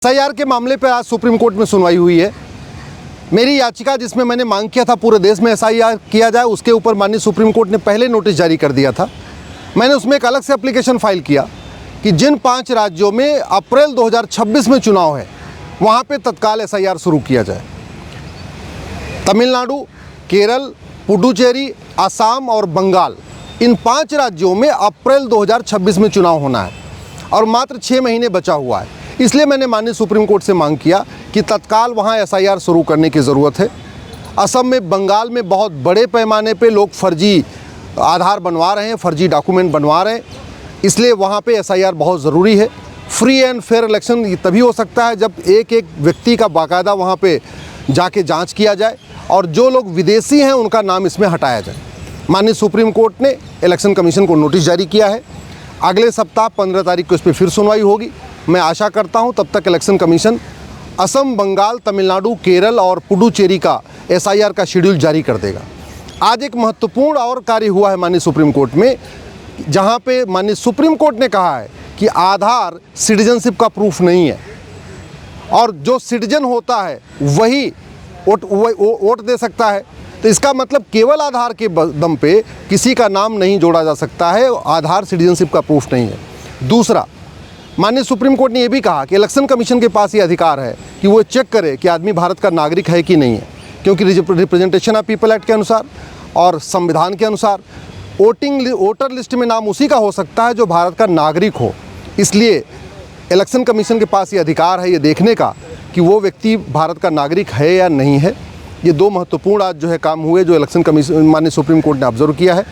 SIR के मामले पर आज सुप्रीम कोर्ट में सुनवाई हुई है। मेरी याचिका जिसमें मैंने मांग किया था पूरे देश में एसआईआर किया जाए, उसके ऊपर माननीय सुप्रीम कोर्ट ने पहले नोटिस जारी कर दिया था। मैंने उसमें एक अलग से एप्लीकेशन फाइल किया कि जिन 5 राज्यों में अप्रैल 2026 में चुनाव है वहाँ पे तत्काल एसआईआर शुरू किया जाए। तमिलनाडु, केरल, पुडुचेरी, असम और बंगाल, इन 5 राज्यों में अप्रैल 2026 में चुनाव होना है और मात्र 6 महीने बचा हुआ है। इसलिए मैंने माननीय सुप्रीम कोर्ट से मांग किया कि तत्काल वहाँ एसआईआर शुरू करने की ज़रूरत है। असम में, बंगाल में बहुत बड़े पैमाने पे लोग फर्जी आधार बनवा रहे हैं, फर्जी डॉक्यूमेंट बनवा रहे हैं, इसलिए वहाँ पे एसआईआर बहुत ज़रूरी है। फ्री एंड फेयर इलेक्शन तभी हो सकता है जब एक एक व्यक्ति का बाकायदा वहाँ पे जाके जांच किया जाए और जो लोग विदेशी हैं उनका नाम इसमें हटाया जाए। माननीय सुप्रीम कोर्ट ने इलेक्शन कमीशन को नोटिस जारी किया है। अगले सप्ताह 15 तारीख को इस पर फिर सुनवाई होगी। मैं आशा करता हूं तब तक इलेक्शन कमीशन असम, बंगाल, तमिलनाडु, केरल और पुडुचेरी का एसआईआर का शेड्यूल जारी कर देगा। आज एक महत्वपूर्ण और कार्य हुआ है माननीय सुप्रीम कोर्ट में, जहां पे माननीय सुप्रीम कोर्ट ने कहा है कि आधार सिटीजनशिप का प्रूफ नहीं है और जो सिटीजन होता है वही वोट दे सकता है। तो इसका मतलब केवल आधार के दम पे किसी का नाम नहीं जोड़ा जा सकता है, आधार सिटीजनशिप का प्रूफ नहीं है। दूसरा, माननीय सुप्रीम कोर्ट ने यह भी कहा कि इलेक्शन कमीशन के पास ये अधिकार है कि वो चेक करे कि आदमी भारत का नागरिक है कि नहीं है, क्योंकि रिप्रेजेंटेशन ऑफ पीपल एक्ट के अनुसार और संविधान के अनुसार वोटर लिस्ट में नाम उसी का हो सकता है जो भारत का नागरिक हो। इसलिए इलेक्शन कमीशन के पास ये अधिकार है ये देखने का कि वो व्यक्ति भारत का नागरिक है या नहीं है। ये 2 महत्वपूर्ण आज जो है काम हुए जो इलेक्शन कमीशन माननीय सुप्रीम कोर्ट ने ऑब्जर्व किया है।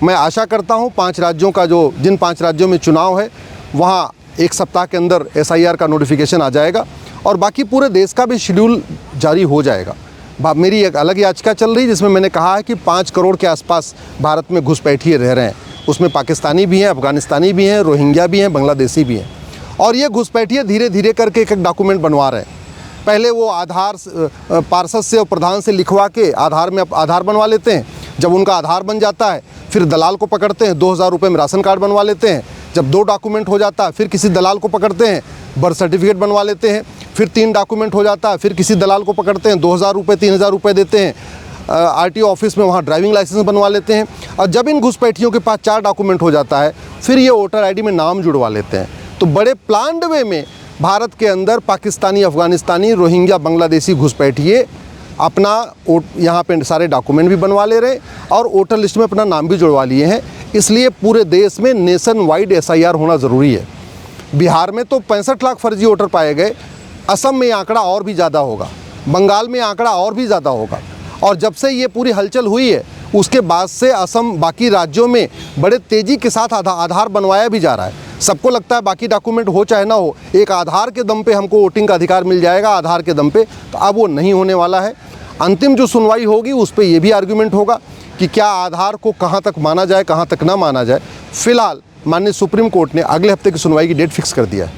मैं आशा करता हूँ 5 राज्यों का जिन 5 राज्यों में चुनाव है वहाँ 1 सप्ताह के अंदर एसआईआर का नोटिफिकेशन आ जाएगा और बाकी पूरे देश का भी शेड्यूल जारी हो जाएगा। मेरी एक अलग याचिका चल रही है जिसमें मैंने कहा है कि 5 करोड़ के आसपास भारत में घुसपैठिए रह रहे हैं। उसमें पाकिस्तानी भी हैं, अफगानिस्तानी भी हैं, रोहिंग्या भी हैं, बांग्लादेशी भी हैं और ये घुसपैठिए धीरे धीरे करके एक डॉक्यूमेंट बनवा रहे हैं। पहले वो आधार पार्षद से और प्रधान से लिखवा के आधार में आधार बनवा लेते हैं। जब उनका आधार बन जाता है फिर दलाल को पकड़ते हैं, 2000 रुपये में राशन कार्ड बनवा लेते हैं। जब 2 डॉक्यूमेंट हो जाता है फिर किसी दलाल को पकड़ते हैं, बर्थ सर्टिफिकेट बनवा लेते हैं। फिर 3 डॉक्यूमेंट हो जाता है फिर किसी दलाल को पकड़ते हैं, 2000 रुपये 3000 रुपये देते हैं। आरटीओ ऑफिस में वहाँ ड्राइविंग लाइसेंस बनवा लेते हैं और जब इन घुसपैठियों के पास 4 डॉक्यूमेंट हो जाता है फिर ये वोटर आईडी में नाम जुड़वा लेते हैं। तो बड़े प्लान्ड वे में भारत के अंदर पाकिस्तानी, अफगानिस्तानी, रोहिंग्या, बांग्लादेशी घुसपैठिए अपना यहाँ पे सारे डॉक्यूमेंट भी बनवा ले रहे हैं और वोटर लिस्ट में अपना नाम भी जुड़वा लिए हैं। इसलिए पूरे देश में नेशन वाइड एसआईआर होना ज़रूरी है। बिहार में तो 65 लाख फर्जी वोटर पाए गए, असम में आंकड़ा और भी ज़्यादा होगा, बंगाल में आंकड़ा और भी ज़्यादा होगा। और जब से ये पूरी हलचल हुई है उसके बाद से असम बाकी राज्यों में बड़े तेज़ी के साथ आधार बनवाया भी जा रहा है। सबको लगता है बाकी डॉक्यूमेंट हो चाहे ना हो, एक आधार के दम पे हमको वोटिंग का अधिकार मिल जाएगा, आधार के दम पे। तो अब वो नहीं होने वाला है। अंतिम जो सुनवाई होगी उस पर ये भी आर्गूमेंट होगा कि क्या आधार को कहाँ तक माना जाए, कहाँ तक ना माना जाए। फिलहाल माननीय सुप्रीम कोर्ट ने अगले हफ्ते की सुनवाई की डेट फिक्स कर दिया है।